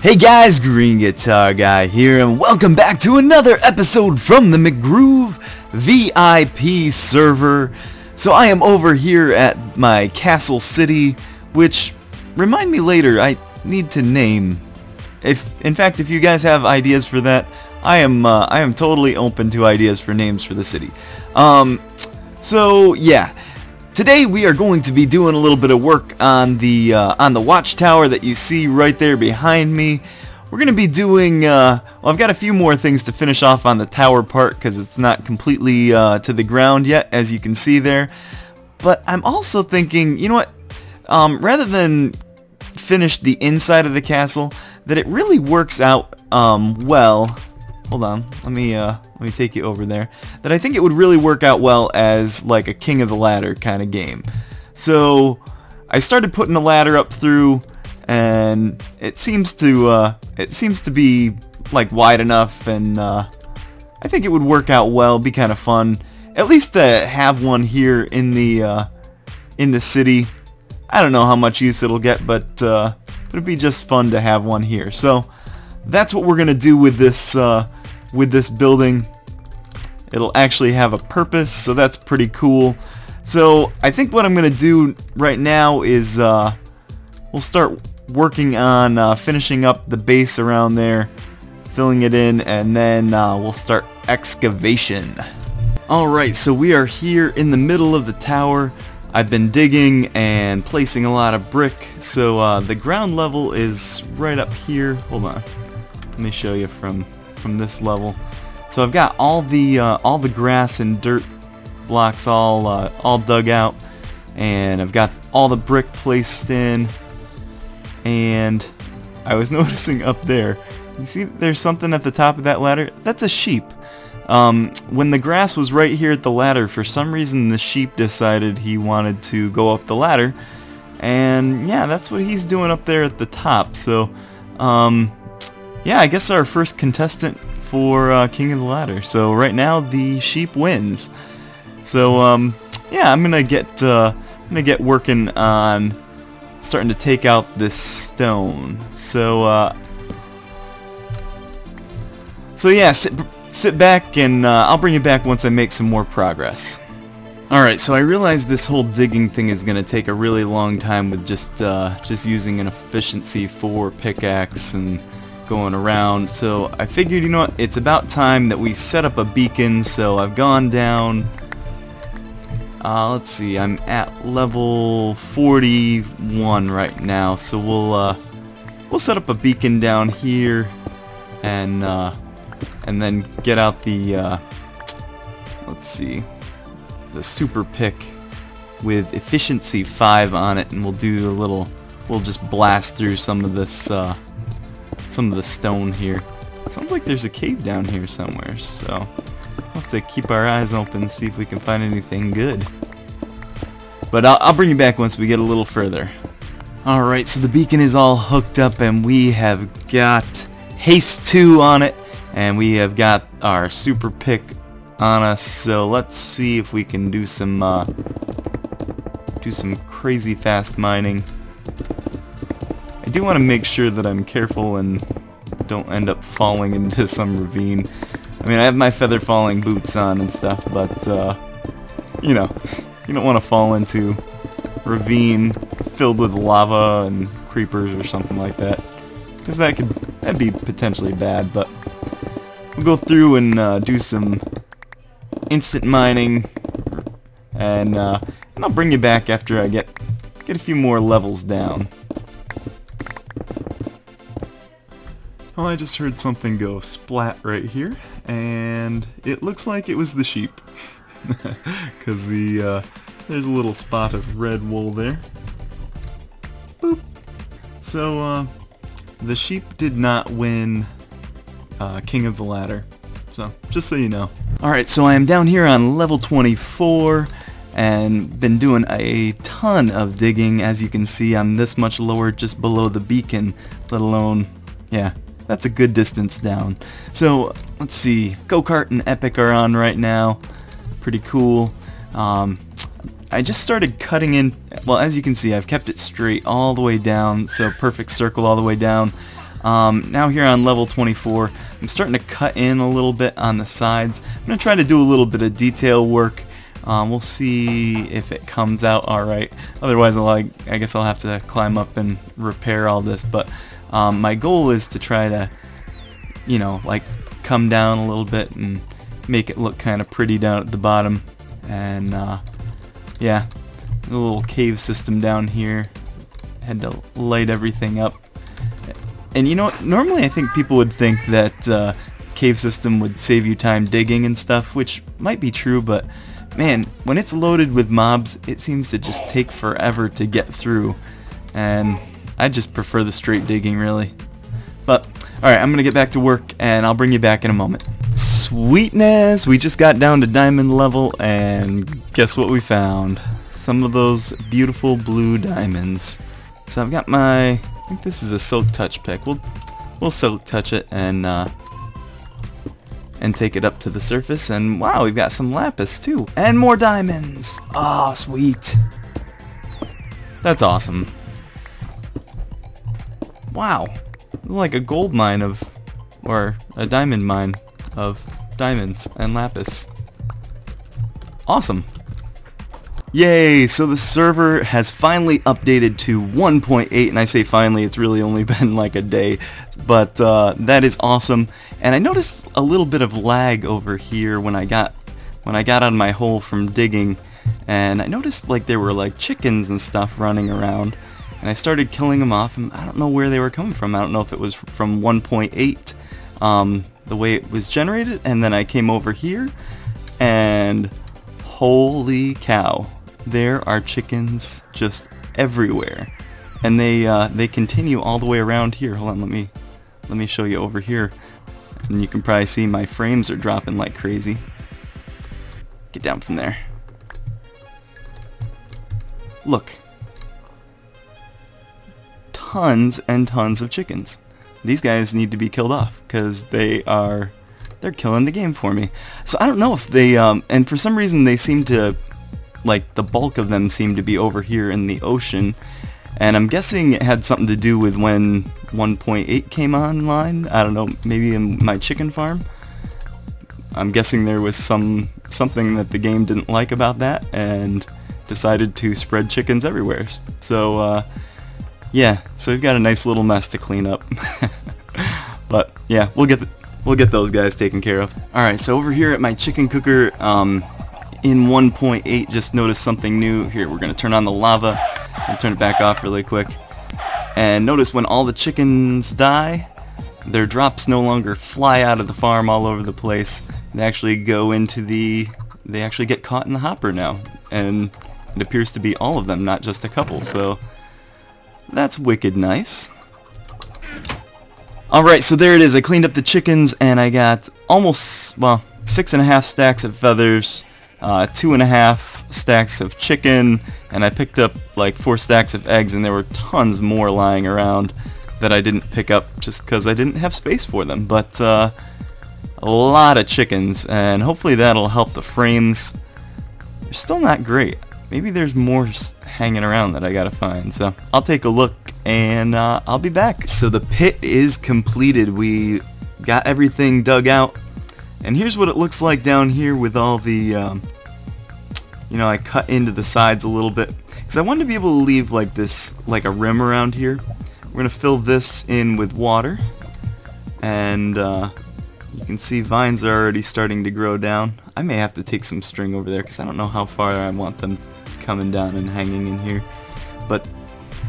Hey guys, GreenGuitarGuy here, and welcome back to another episode from the McGroove VIP server. So I am over here at my castle city, which, remind me later, I need to name. In fact, if you guys have ideas for that, I am totally open to ideas for names for the city. So yeah. Today we are going to be doing a little bit of work on the watchtower that you see right there behind me. We're going to be doing, well, I've got a few more things to finish off on the tower part because it's not completely to the ground yet, as you can see there. But I'm also thinking, you know what, rather than finish the inside of the castle, that it really works out well. Hold on, let me take you over there. That I think it would really work out well as like a King of the Ladder kind of game. So I started putting a ladder up through, and it seems to be like wide enough, and I think it would work out well, be kind of fun. At least to have one here in the city. I don't know how much use it'll get, but it'd be just fun to have one here. So that's what we're gonna do with this building. It'll actually have a purpose, so that's pretty cool. So I think what I'm gonna do right now is we'll start working on finishing up the base around there, filling it in, and then we'll start excavation. Alright, so we are here in the middle of the tower. I've been digging and placing a lot of brick, so the ground level is right up here. Hold on, let me show you from this level. So I've got all the grass and dirt blocks all dug out, and I've got all the brick placed in. And I was noticing up there, you see there's something at the top of that ladder? That's a sheep. When the grass was right here at the ladder, for some reason the sheep decided he wanted to go up the ladder, and yeah, that's what he's doing up there at the top. So yeah, I guess our first contestant for King of the Ladder. So right now the sheep wins. So yeah, I'm gonna get working on starting to take out this stone. So yeah, sit back, and I'll bring you back once I make some more progress. Alright, so I realize this whole digging thing is gonna take a really long time with just using an efficiency 4 pickaxe and going around. So I figured, you know what, it's about time that we set up a beacon. So I've gone down, let's see, I'm at level 41 right now, so we'll set up a beacon down here, and then get out the let's see, the super pick with efficiency 5 on it, and we'll just blast through some of this some of the stone here. Sounds like there's a cave down here somewhere, so we'll have to keep our eyes open and see if we can find anything good. But I'll bring you back once we get a little further. Alright, so the beacon is all hooked up, and we have got haste 2 on it, and we have got our super pick on us. So let's see if we can do some crazy fast mining. I do want to make sure that I'm careful and don't end up falling into some ravine. I mean, I have my feather falling boots on and stuff, but you know, you don't want to fall into a ravine filled with lava and creepers or something like that, because that'd be potentially bad. But we'll go through and do some instant mining, and I'll bring you back after I get a few more levels down. Well, I just heard something go splat right here, and it looks like it was the sheep, because there's a little spot of red wool there. Boop. So the sheep did not win King of the Ladder, so just so you know. Alright, so I am down here on level 24, and been doing a ton of digging. As you can see, I'm this much lower just below the beacon, let alone, yeah, that's a good distance down. So let's see, Go-Kart and Epic are on right now. Pretty cool. I just started cutting in, well, as you can see, I've kept it straight all the way down, so perfect circle all the way down. Now here on level 24, I'm starting to cut in a little bit on the sides. I'm going to try to do a little bit of detail work. We'll see if it comes out alright. Otherwise, I guess I'll have to climb up and repair all this. But my goal is to try to, you know, like come down a little bit and make it look kind of pretty down at the bottom. And yeah, a little cave system down here. Had to light everything up. And you know, normally I think people would think that cave system would save you time digging and stuff, which might be true, but man, when it's loaded with mobs, it seems to just take forever to get through, and I just prefer the straight digging, really. But alright, I'm gonna get back to work, and I'll bring you back in a moment. Sweetness! We just got down to diamond level, and guess what we found? Some of those beautiful blue diamonds. So I've got my, I think this is a silk touch pick. We'll silk touch it and take it up to the surface, and wow, we've got some lapis too, and more diamonds. Oh, sweet. That's awesome. Wow, like a gold mine of, or a diamond mine of diamonds and lapis. Awesome. Yay, so the server has finally updated to 1.8, and I say finally, it's really only been like a day, but that is awesome. And I noticed a little bit of lag over here when I got out of my hole from digging, and I noticed like there were like chickens and stuff running around, and I started killing them off, and I don't know where they were coming from. I don't know if it was from 1.8, the way it was generated, and then I came over here, and holy cow. There are chickens just everywhere, and they continue all the way around here. Hold on, let me show you over here, and you can probably see my frames are dropping like crazy. Get down from there. Look, tons and tons of chickens. These guys need to be killed off because they're killing the game for me. So I don't know if they and for some reason they seem to, like, the bulk of them seem to be over here in the ocean, and I'm guessing it had something to do with when 1.8 came online. I don't know, maybe in my chicken farm. I'm guessing there was something that the game didn't like about that and decided to spread chickens everywhere. So yeah, so we've got a nice little mess to clean up. But yeah, we'll get those guys taken care of. Alright, so over here at my chicken cooker, in 1.8, just noticed something new. Here, we're going to turn on the lava and turn it back off really quick. And notice when all the chickens die, their drops no longer fly out of the farm all over the place. They actually go into they actually get caught in the hopper now. And it appears to be all of them, not just a couple. So that's wicked nice. Alright, so there it is. I cleaned up the chickens, and I got almost, well, 6.5 stacks of feathers, 2.5 stacks of chicken, and I picked up like 4 stacks of eggs, and there were tons more lying around that I didn't pick up just because I didn't have space for them. But a lot of chickens, and hopefully that'll help the frames. They're still not great. Maybe there's more hanging around that I gotta find, so I'll take a look and I'll be back. So the pit is completed. We got everything dug out, and here's what it looks like down here with all the you know, I cut into the sides a little bit because I wanted to be able to leave like this, like a rim around here. We're gonna fill this in with water, and you can see vines are already starting to grow down. I may have to take some string over there because I don't know how far I want them coming down and hanging in here. But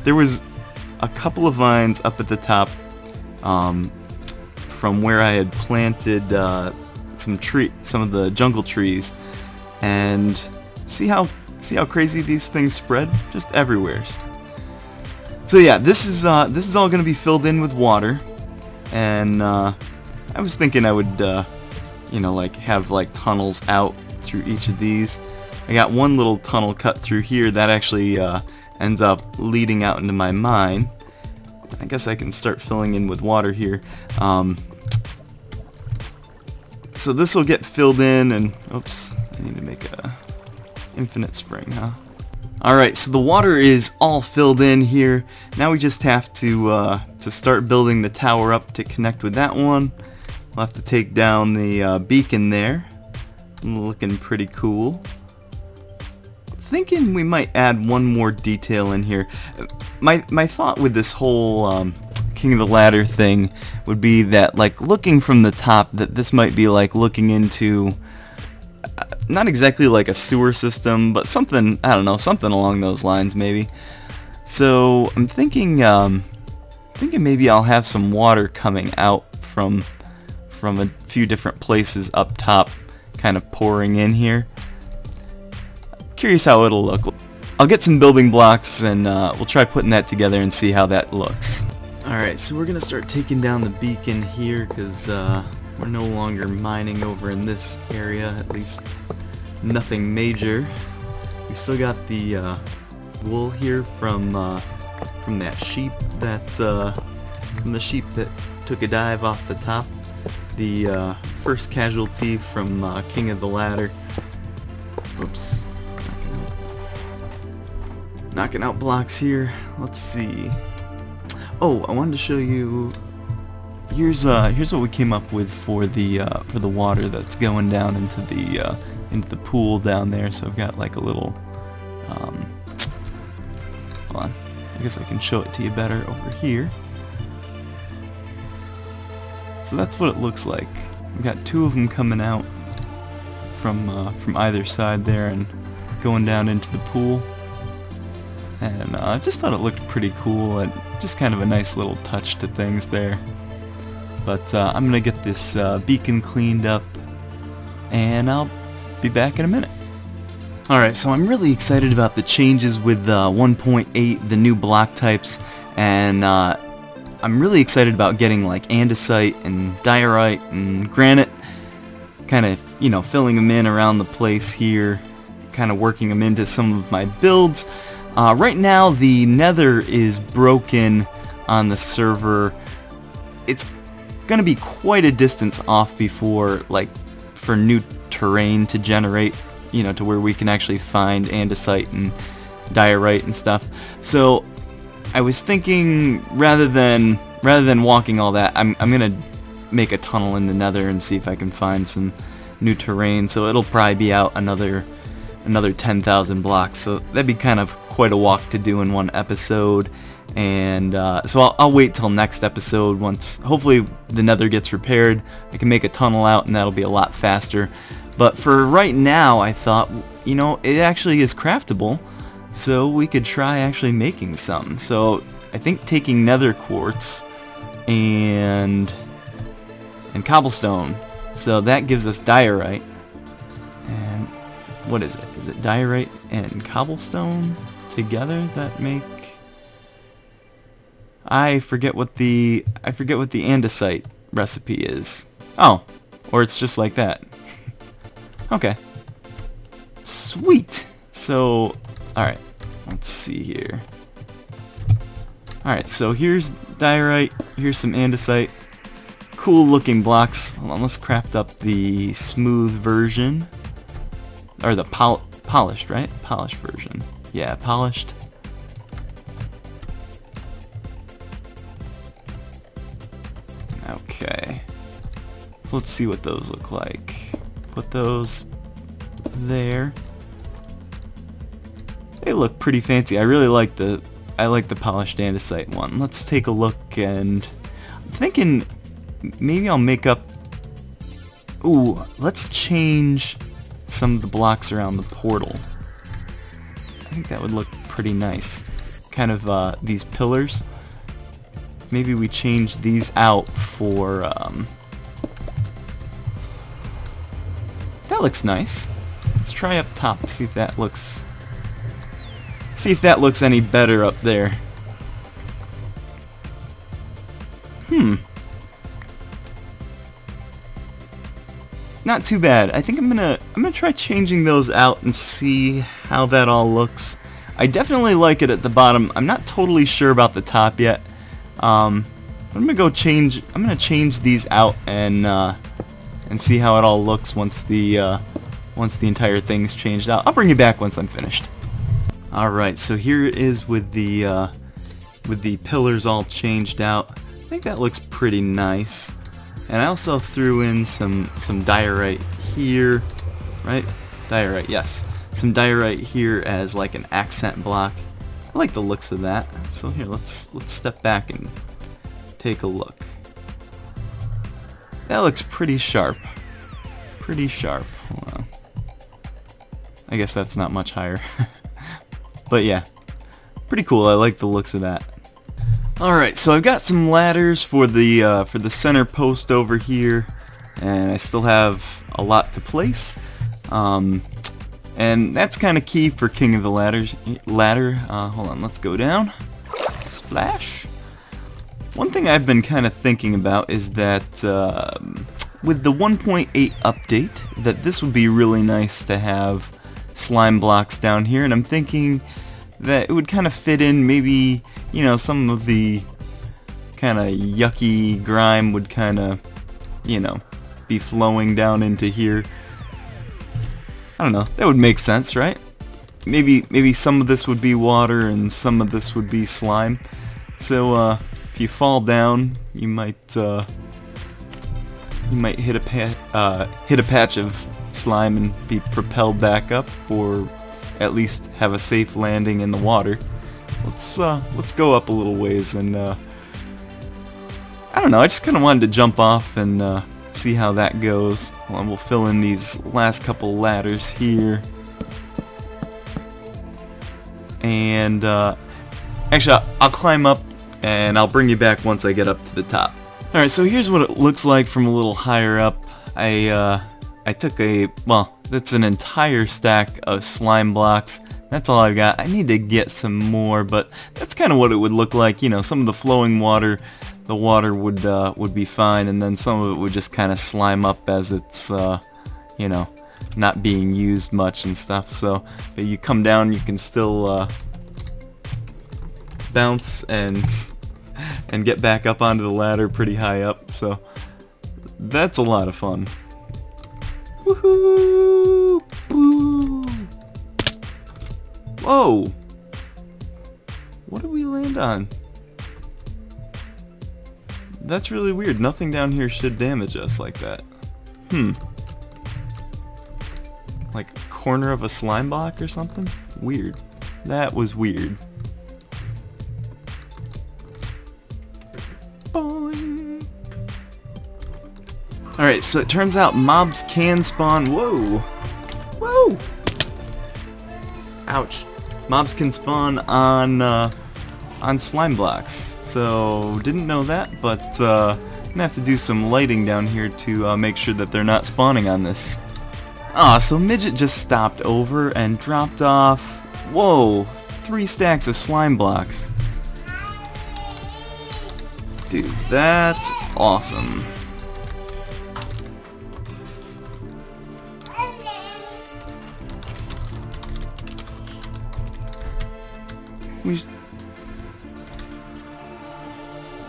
there was a couple of vines up at the top from where I had planted some of the jungle trees, and see how crazy these things spread just everywhere. So yeah, this is all gonna be filled in with water, and I was thinking I would you know, like have like tunnels out through each of these. I got one little tunnel cut through here that actually ends up leading out into my mine. I guess I can start filling in with water here. So this will get filled in, and oops, I need to make a infinite spring, huh? Alright, so the water is all filled in here. Now we just have to to start building the tower up to connect with that one, we'll have to take down the beacon there. Looking pretty cool. Thinking we might add one more detail in here. My thought with this whole King of the Ladder thing would be that, like, looking from the top, that this might be like looking into not exactly like a sewer system, but something, I don't know, something along those lines maybe. So I'm thinking maybe I'll have some water coming out from a few different places up top, kind of pouring in here. Curious how it'll look. I'll get some building blocks and we'll try putting that together and see how that looks. Alright, so we're gonna start taking down the beacon here because we're no longer mining over in this area, at least nothing major. We still got the wool here from that sheep that from the sheep that took a dive off the top. The first casualty from King of the Ladder. Oops. Knocking out blocks here. Let's see. Oh, I wanted to show you. Here's what we came up with for the water that's going down into the pool down there. So I've got like a little. Hold on. I guess I can show it to you better over here. So that's what it looks like. We've got two of them coming out from either side there and going down into the pool. And I just thought it looked pretty cool and just kind of a nice little touch to things there. But I'm gonna get this beacon cleaned up and I'll be back in a minute. Alright, so I'm really excited about the changes with 1.8, the new block types, and I'm really excited about getting like andesite and diorite and granite, kind of, you know, filling them in around the place here, kind of working them into some of my builds. Right now the nether is broken on the server. It's gonna be quite a distance off before, like, for new terrain to generate, you know, to where we can actually find andesite and diorite and stuff. So I was thinking rather than walking all that, I'm gonna make a tunnel in the nether and see if I can find some new terrain. So it'll probably be out another 10,000 blocks. So that'd be kind of quite a walk to do in one episode. And so I'll wait till next episode once hopefully the nether gets repaired. I can make a tunnel out and that'll be a lot faster. But for right now, I thought, you know, it actually is craftable, so we could try actually making some. So I think taking nether quartz and cobblestone, so that gives us diorite. And what is it? Is it diorite and cobblestone together that make? I forget what the andesite recipe is. Oh, or it's just like that. Okay. Sweet. So, alright, let's see here. Alright, so here's diorite, here's some andesite. Cool looking blocks. Hold on, let's craft up the smooth version. Or the polished, right? Polished version. Yeah, polished. Okay. So let's see what those look like. Put those there. They look pretty fancy. I really like the polished andesite one. Let's take a look, and I'm thinking maybe I'll make up. Ooh, let's change some of the blocks around the portal. I think that would look pretty nice. Kind of these pillars. Maybe we change these out for that looks nice. Let's try up top, see if that looks any better up there. Not too bad. I think I'm gonna try changing those out and see how that all looks. I definitely like it at the bottom. I'm not totally sure about the top yet. I'm gonna change these out and see how it all looks once the entire thing's changed out. I'll bring you back once I'm finished. Alright, so here it is with the with the pillars all changed out. I think that looks pretty nice. And I also threw in some diorite here, right? Diorite, yes. Some diorite here as like an accent block. I like the looks of that. So here, let's step back and take a look. That looks pretty sharp. Pretty sharp. Hold on. I guess that's not much higher. But yeah, pretty cool. I like the looks of that. Alright, so I've got some ladders for the center post over here, and I still have a lot to place. And that's kind of key for King of the Ladder. Hold on, let's go down. Splash. One thing I've been kind of thinking about is that with the 1.8 update, that this would be really nice to have slime blocks down here, and I'm thinking that it would kind of fit in. Maybe, you know, some of the kind of yucky grime would kind of, you know, be flowing down into here. I don't know, that would make sense, right? Maybe some of this would be water and some of this would be slime. So if you fall down, you might hit a patch of slime and be propelled back up, or at least have a safe landing in the water. So let's go up a little ways, and I don't know, I just kind of wanted to jump off and see how that goes. Well, we'll fill in these last couple ladders here, and actually I'll climb up and I'll bring you back once I get up to the top. Alright, so here's what it looks like from a little higher up. I took that's an entire stack of slime blocks. That's all I've got. I need to get some more, but that's kind of what it would look like. You know, some of the flowing water, the water would be fine, and then some of it would just kind of slime up as it's you know, not being used much and stuff. So but you come down, you can still bounce and get back up onto the ladder pretty high up. So that's a lot of fun. Woohoo! Boo! Whoa! What did we land on? That's really weird. Nothing down here should damage us like that. Like a corner of a slime block or something? Weird. That was weird. Boing. Alright, so it turns out mobs can spawn. Whoa! Whoa! Ouch. Mobs can spawn on slime blocks. So, didn't know that, but I'm gonna have to do some lighting down here to make sure that they're not spawning on this. Ah, so Midget just stopped over and dropped off, whoa, 3 stacks of slime blocks. Dude, that's awesome.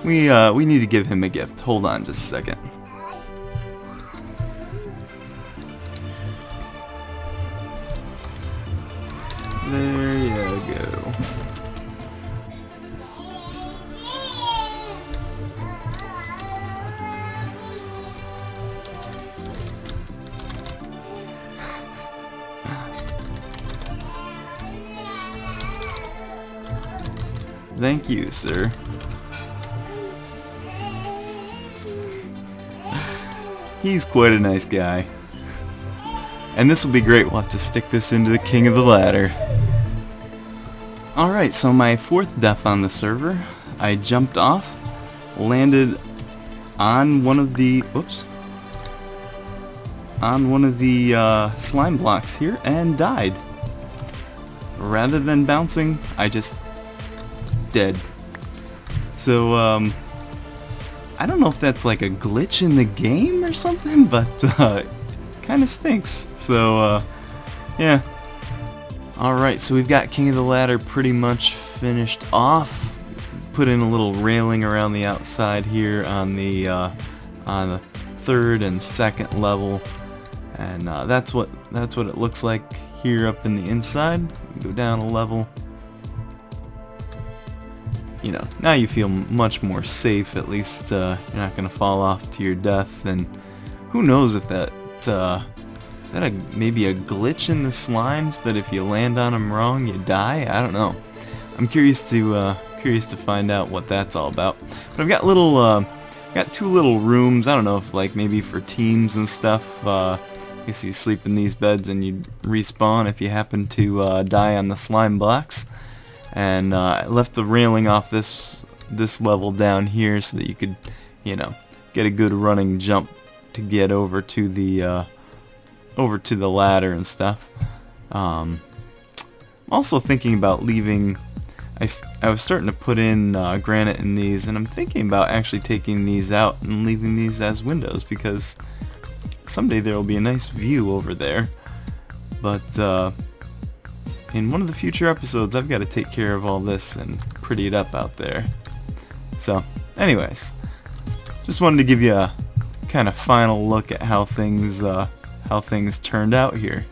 We need to give him a gift. Hold on just a second. There you go. Thank you, sir. He's quite a nice guy. And this will be great. We'll have to stick this into the King of the Ladder. Alright, so my 4th death on the server. I jumped off, landed on one of the... Whoops. On one of the slime blocks here and died. Rather than bouncing, I just... dead. So, I don't know if that's like a glitch in the game or something, but kind of stinks. So, yeah. Alright, so we've got King of the Ladder pretty much finished off. Put in a little railing around the outside here on the 3rd and 2nd level, and that's what it looks like here up in the inside. Go down a level. you know, now you feel much more safe. At least you're not gonna fall off to your death. And who knows if that is that maybe a glitch in the slimes that if you land on them wrong you die? I don't know. I'm curious to find out what that's all about. But I've got got 2 little rooms. I don't know if like maybe for teams and stuff. I guess you sleep in these beds and you respawn if you happen to die on the slime blocks. And I left the railing off this level down here so that you could, you know, get a good running jump to get over to the ladder and stuff. I'm also thinking about leaving. I was starting to put in granite in these, and I'm thinking about actually taking these out and leaving these as windows, because someday there will be a nice view over there. But in one of the future episodes, I've got to take care of all this and pretty it up out there. So, anyways, just wanted to give you a kind of final look at how things turned out here.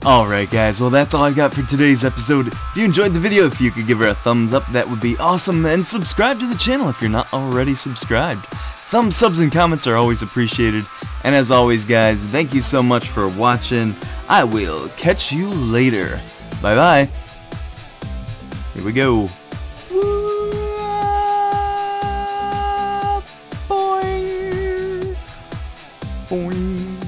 Alright guys, well that's all I've got for today's episode. If you enjoyed the video, if you could give her a thumbs up, that would be awesome, and subscribe to the channel if you're not already subscribed. Thumbs, subs, and comments are always appreciated, and as always guys, thank you so much for watching. I will catch you later. Bye bye. Here we go. Boing. Boing.